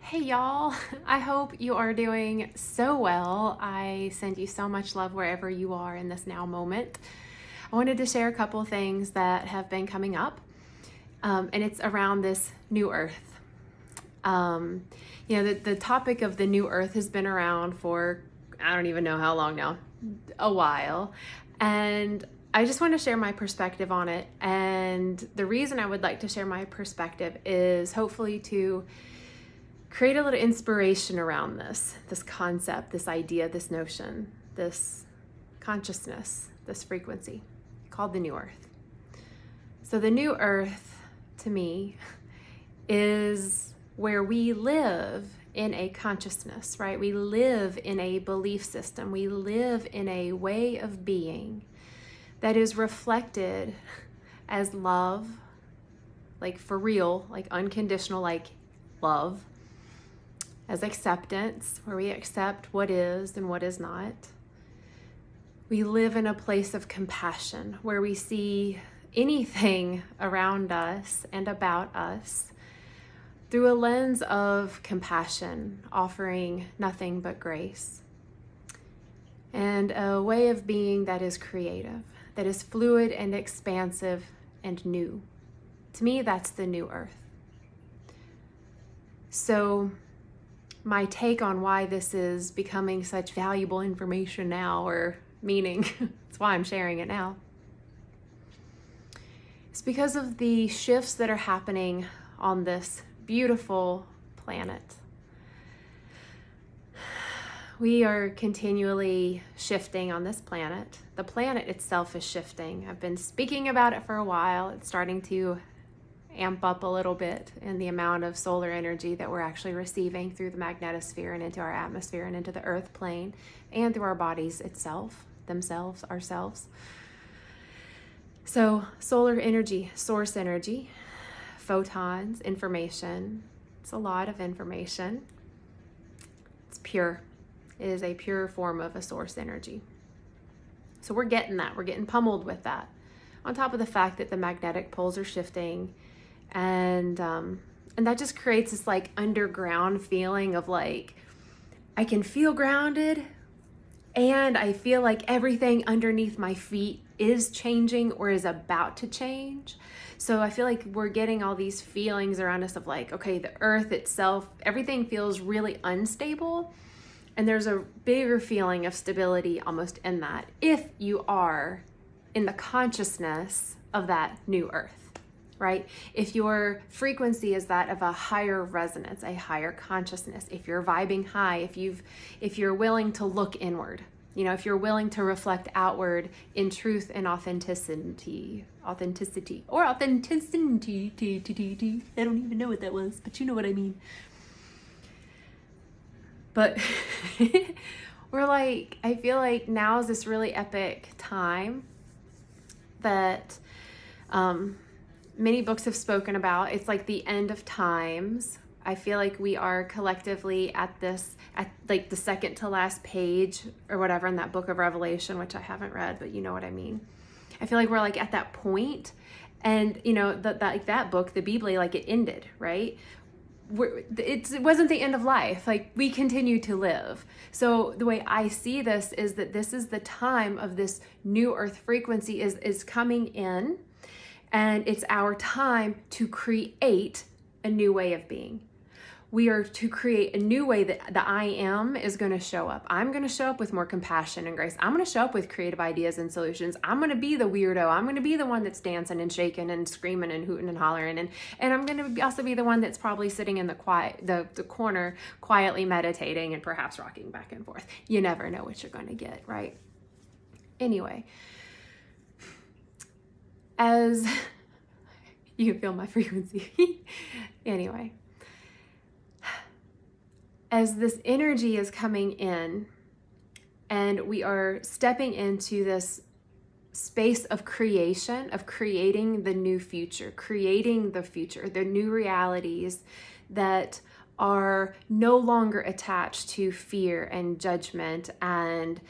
Hey y'all, I hope you are doing so well. I send you so much love wherever you are in this now moment. I wanted to share a couple of things that have been coming up, and it's around this new earth. The topic of the new earth has been around for, I don't even know how long now, a while. And I just want to share my perspective on it. And the reason I would like to share my perspective is hopefully to create a little inspiration around this concept, this idea, this notion, this consciousness, this frequency called the new earth. So the new earth to me is where we live in a consciousness, right? We live in a belief system. We live in a way of being that is reflected as love, like for real, like unconditional, like love, as acceptance, where we accept what is and what is not. We live in a place of compassion, where we see anything around us and about us through a lens of compassion, offering nothing but grace. And a way of being that is creative, that is fluid and expansive and new. To me, that's the new earth. So my take on why this is becoming such valuable information now, or meaning, that's why I'm sharing it now, it's because of the shifts that are happening on this beautiful planet. We are continually shifting on this planet. The planet itself is shifting. I've been speaking about it for a while. It's starting to amp up a little bit in the amount of solar energy that we're actually receiving through the magnetosphere and into our atmosphere and into the earth plane and through our bodies themselves, ourselves. So solar energy, source energy, photons, information. It's a lot of information. It's pure. It is a pure form of a source energy. So we're getting that. We're getting pummeled with that. On top of the fact that the magnetic poles are shifting, and that just creates this like underground feeling of like, I can feel grounded and I feel like everything underneath my feet is changing or is about to change. So I feel like we're getting all these feelings around us of like, okay, the earth itself, everything feels really unstable. And there's a bigger feeling of stability almost in that, if you are in the consciousness of that new earth. Right? If your frequency is that of a higher resonance, a higher consciousness, if you're vibing high, if you're willing to look inward, if you're willing to reflect outward in truth and authenticity. I don't even know what that was, but you know what I mean. But I feel like now is this really epic time that, many books have spoken about. It's like the end of times. I feel like we are collectively at like the second to last page or whatever in that book of Revelation, which I haven't read, but you know what I mean. I feel like we're like at that point, and that book, the Bible, like it ended, right? It wasn't the end of life. Like we continue to live. So the way I see this is that this is the time of this new earth frequency is coming in. And it's our time to create a new way of being. We are to create a new way that the I am is going to show up. I'm going to show up with more compassion and grace. I'm going to show up with creative ideas and solutions. I'm going to be the weirdo. I'm going to be the one that's dancing and shaking and screaming and hooting and hollering. And I'm going to also be the one that's probably sitting in the corner, quietly meditating and perhaps rocking back and forth. You never know what you're going to get, right? Anyway. As you can feel my frequency. Anyway, as this energy is coming in and we are stepping into this space of creation, of creating the new future, the new realities that are no longer attached to fear and judgment and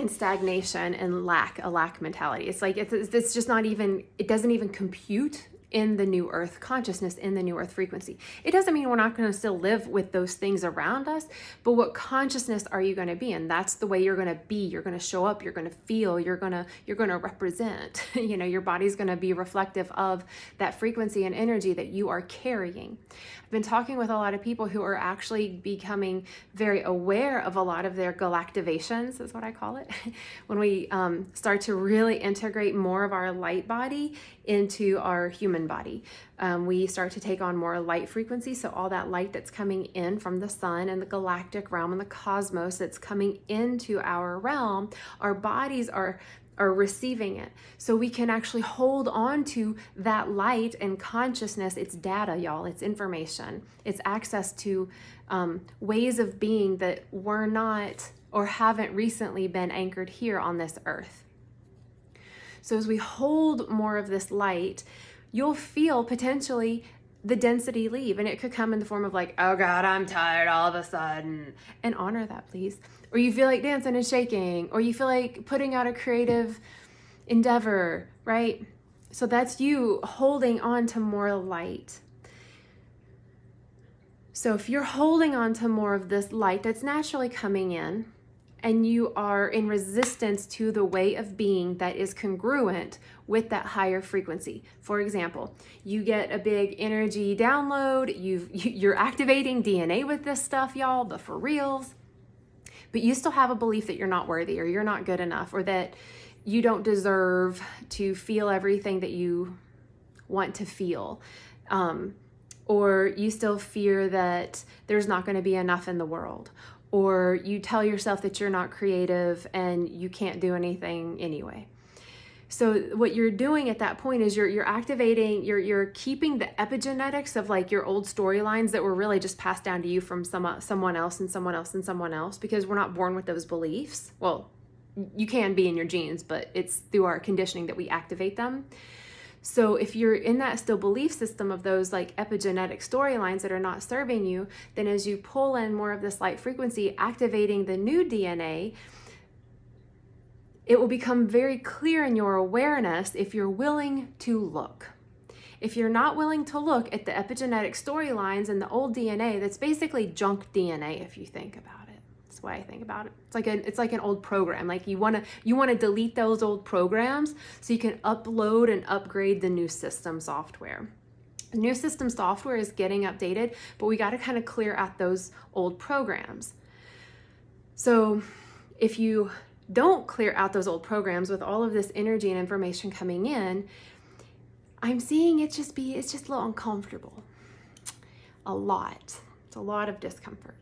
stagnation and a lack mentality. It's like, it's just not even, it doesn't even compute in the new earth consciousness, in the new earth frequency. It doesn't mean we're not going to still live with those things around us, but what consciousness are you going to be in? That's the way you're going to be. You're going to show up, you're going to feel, you're going to represent. Your body's going to be reflective of that frequency and energy that you are carrying. I've been talking with a lot of people who are actually becoming very aware of a lot of their galactivations, is what I call it. When we start to really integrate more of our light body into our human body, we start to take on more light frequency. So all that light that's coming in from the sun and the galactic realm and the cosmos that's coming into our realm, our bodies are receiving it. So we can actually hold on to that light and consciousness. It's data, y'all. It's information. It's access to ways of being that were not or haven't recently been anchored here on this earth. So as we hold more of this light, you'll feel potentially the density leave. And it could come in the form of like, oh God, I'm tired all of a sudden. And honor that, please. Or you feel like dancing and shaking, or you feel like putting out a creative endeavor, right? So that's you holding on to more light. So if you're holding on to more of this light that's naturally coming in, and you are in resistance to the way of being that is congruent with that higher frequency. For example, you get a big energy download, you're activating DNA with this stuff, y'all, but for reals. But you still have a belief that you're not worthy, or you're not good enough, or that you don't deserve to feel everything that you want to feel. Or you still fear that there's not going to be enough in the world. Or you tell yourself that you're not creative and you can't do anything anyway. So what you're doing at that point is you're activating, you're keeping the epigenetics of like your old storylines that were really just passed down to you from someone else and someone else and someone else, because we're not born with those beliefs. Well, you can be in your genes, but it's through our conditioning that we activate them. So if you're in that still belief system of those like epigenetic storylines that are not serving you, then as you pull in more of this light frequency, activating the new DNA, it will become very clear in your awareness if you're willing to look. If you're not willing to look at the epigenetic storylines and the old DNA, that's basically junk DNA if you think about it. That's why I think about it. It's like an old program. Like you want to delete those old programs so you can upload and upgrade the new system software. The new system software is getting updated, but we got to kind of clear out those old programs. So if you don't clear out those old programs with all of this energy and information coming in, I'm seeing it's just a little uncomfortable. A lot. It's a lot of discomfort.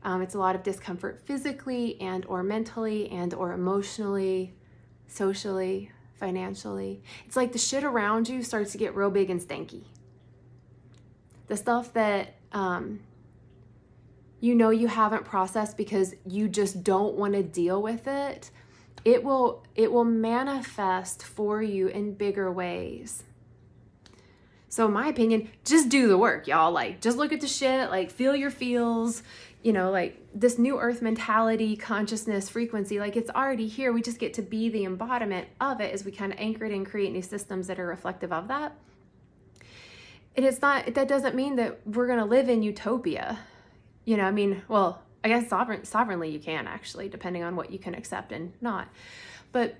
It's a lot of discomfort physically and or mentally and or emotionally, socially, financially. It's like the shit around you starts to get real big and stanky. The stuff that you haven't processed because you just don't want to deal with it, it will manifest for you in bigger ways. So in my opinion, just do the work, y'all. Like, just look at the shit, like feel your feels, like this new earth mentality, consciousness, frequency, like it's already here. We just get to be the embodiment of it as we kind of anchor it and create new systems that are reflective of that. And that doesn't mean that we're going to live in utopia. Well, I guess sovereignly you can actually, depending on what you can accept and not. But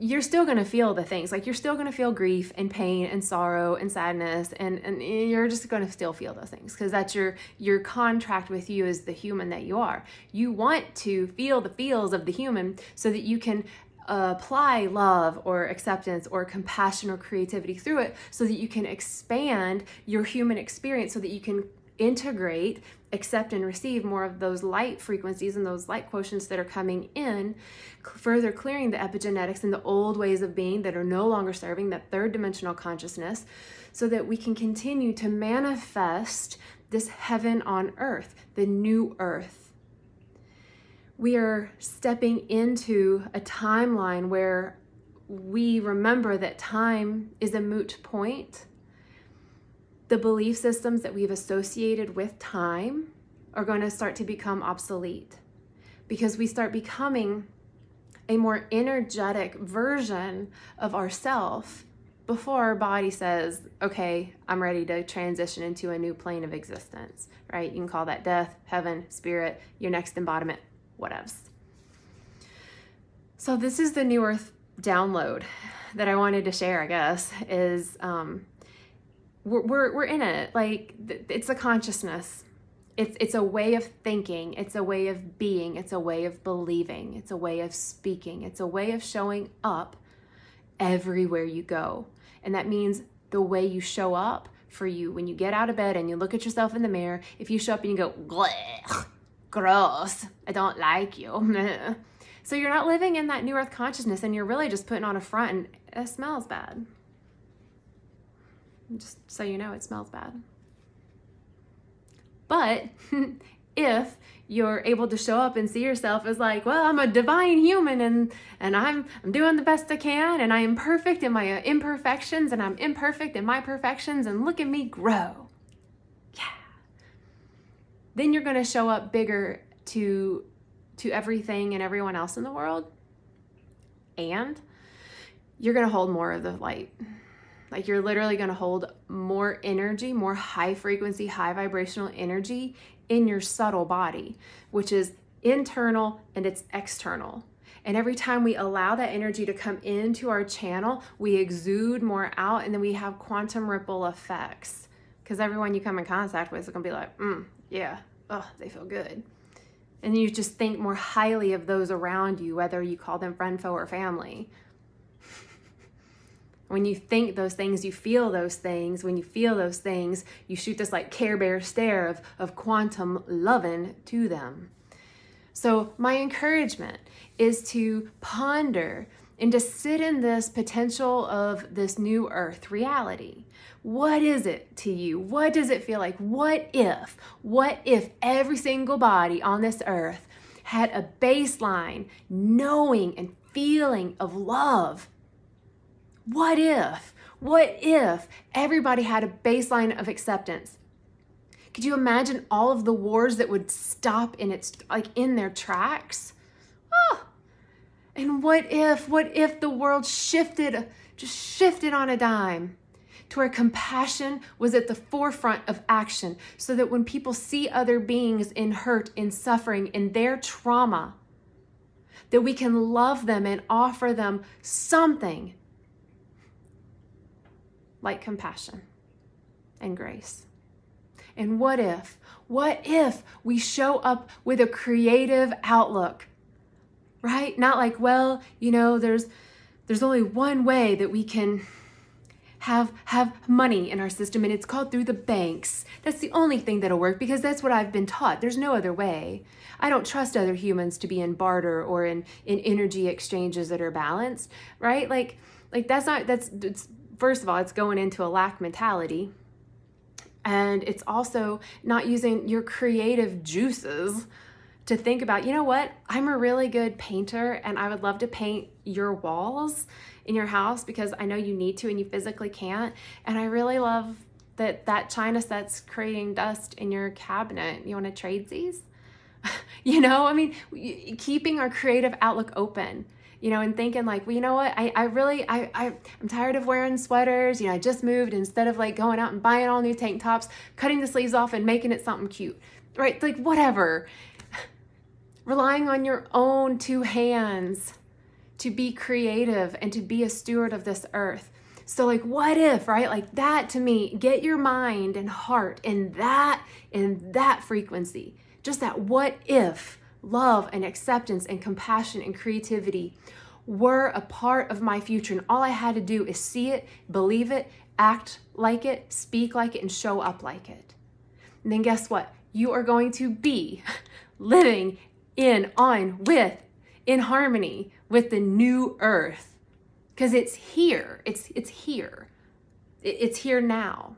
you're still going to feel the things. Like you're still going to feel grief and pain and sorrow and sadness, and you're just going to still feel those things because that's your contract with you as the human that you are. You want to feel the feels of the human so that you can apply love or acceptance or compassion or creativity through it, so that you can expand your human experience, so that you can integrate, accept, and receive more of those light frequencies and those light quotients that are coming in, further clearing the epigenetics and the old ways of being that are no longer serving that third dimensional consciousness, so that we can continue to manifest this heaven on earth, the new earth. We are stepping into a timeline where we remember that time is a moot point. The belief systems that we've associated with time are going to start to become obsolete, because we start becoming a more energetic version of ourself before our body says, okay, I'm ready to transition into a new plane of existence, right? You can call that death, heaven, spirit, your next embodiment, whatevs. So this is the New Earth download that I wanted to share, I guess, is we're in it. Like, it's a consciousness. It's a way of thinking. It's a way of being. It's a way of believing. It's a way of speaking. It's a way of showing up everywhere you go. And that means the way you show up for you when you get out of bed and you look at yourself in the mirror. If you show up and you go, "Blech, gross, I don't like you." So you're not living in that New Earth consciousness, and you're really just putting on a front, and it smells bad. Just so you know, it smells bad. But if you're able to show up and see yourself as like, well, I'm a divine human, and I'm doing the best I can, and I am perfect in my imperfections, and I'm imperfect in my perfections, and look at me grow. Yeah. Then you're going to show up bigger to everything and everyone else in the world, and you're going to hold more of the light. Like, you're literally going to hold more energy, more high frequency, high vibrational energy in your subtle body, which is internal and it's external. And every time we allow that energy to come into our channel, we exude more out, and then we have quantum ripple effects. Because everyone you come in contact with is going to be like, yeah, oh, they feel good. And you just think more highly of those around you, whether you call them friend, foe, or family. When you think those things, you feel those things. When you feel those things, you shoot this like Care Bear stare of quantum loving to them. So my encouragement is to ponder and to sit in this potential of this new earth reality. What is it to you? What does it feel like? What if every single body on this earth had a baseline knowing and feeling of love? What if everybody had a baseline of acceptance? Could you imagine all of the wars that would stop in their tracks? Oh. And what if the world shifted on a dime to where compassion was at the forefront of action, so that when people see other beings in hurt, in suffering, in their trauma, that we can love them and offer them something like compassion and grace. And what if we show up with a creative outlook, right? Not like, well, there's only one way that we can have money in our system, and it's called through the banks. That's the only thing that'll work, because that's what I've been taught. There's no other way. I don't trust other humans to be in barter or in energy exchanges that are balanced, right? Like it's first of all, it's going into a lack mentality. And it's also not using your creative juices to think about, you know what, I'm a really good painter, and I would love to paint your walls in your house because I know you need to and you physically can't. And I really love that china set's creating dust in your cabinet. You want to trade these? Keeping our creative outlook open. And thinking like, well, you know what, I'm tired of wearing sweaters. I just moved. Instead of like going out and buying all new tank tops, cutting the sleeves off and making it something cute, right? Like whatever. Relying on your own two hands to be creative and to be a steward of this earth. So like, what if, right? Like that, to me, get your mind and heart in that frequency. Just that what if love and acceptance and compassion and creativity were a part of my future, and all I had to do is see it, believe it, act like it, speak like it, and show up like it. And then guess what? You are going to be living in harmony with the new earth, because it's here. It's here. It's here now.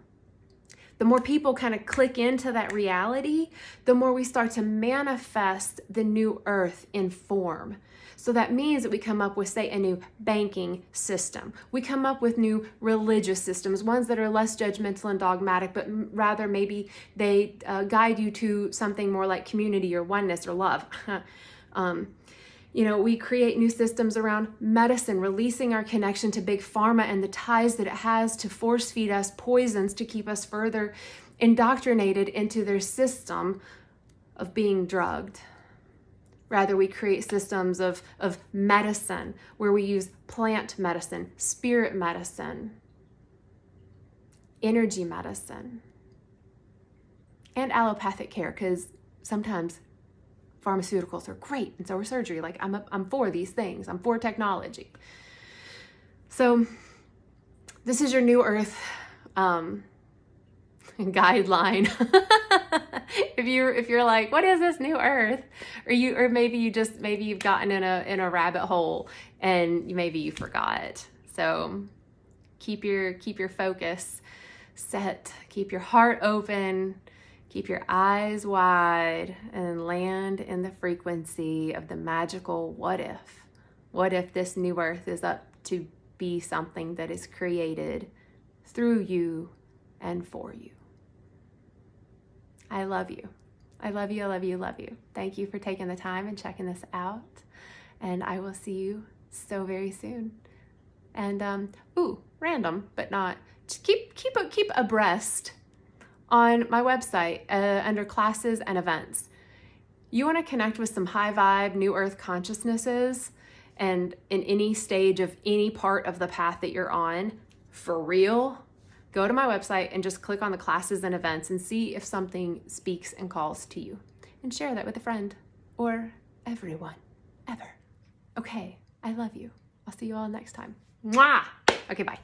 The more people kind of click into that reality, the more we start to manifest the new earth in form. So that means that we come up with, say, a new banking system. We come up with new religious systems, ones that are less judgmental and dogmatic, but rather maybe they guide you to something more like community or oneness or love. We create new systems around medicine, releasing our connection to big pharma and the ties that it has to force feed us poisons to keep us further indoctrinated into their system of being drugged. Rather, we create systems of medicine where we use plant medicine, spirit medicine, energy medicine, and allopathic care, because sometimes pharmaceuticals are great, and so are surgery. Like, I'm for these things. I'm for technology. So this is your new earth guideline. If you're like, what is this new earth? Or maybe you've gotten in a rabbit hole and maybe you forgot. So keep your focus set, keep your heart open, keep your eyes wide, and land in the frequency of the magical what if. What if this new earth is up to be something that is created through you and for you? I love you. I love you, I love you, love you. Thank you for taking the time and checking this out. And I will see you so very soon. And random, but not. Just keep abreast on my website under classes and events. You want to connect with some high vibe, new earth consciousnesses, and in any stage of any part of the path that you're on, for real, go to my website and just click on the classes and events and see if something speaks and calls to you. And share that with a friend or everyone, ever. Okay, I love you. I'll see you all next time. Mwah! Okay, bye.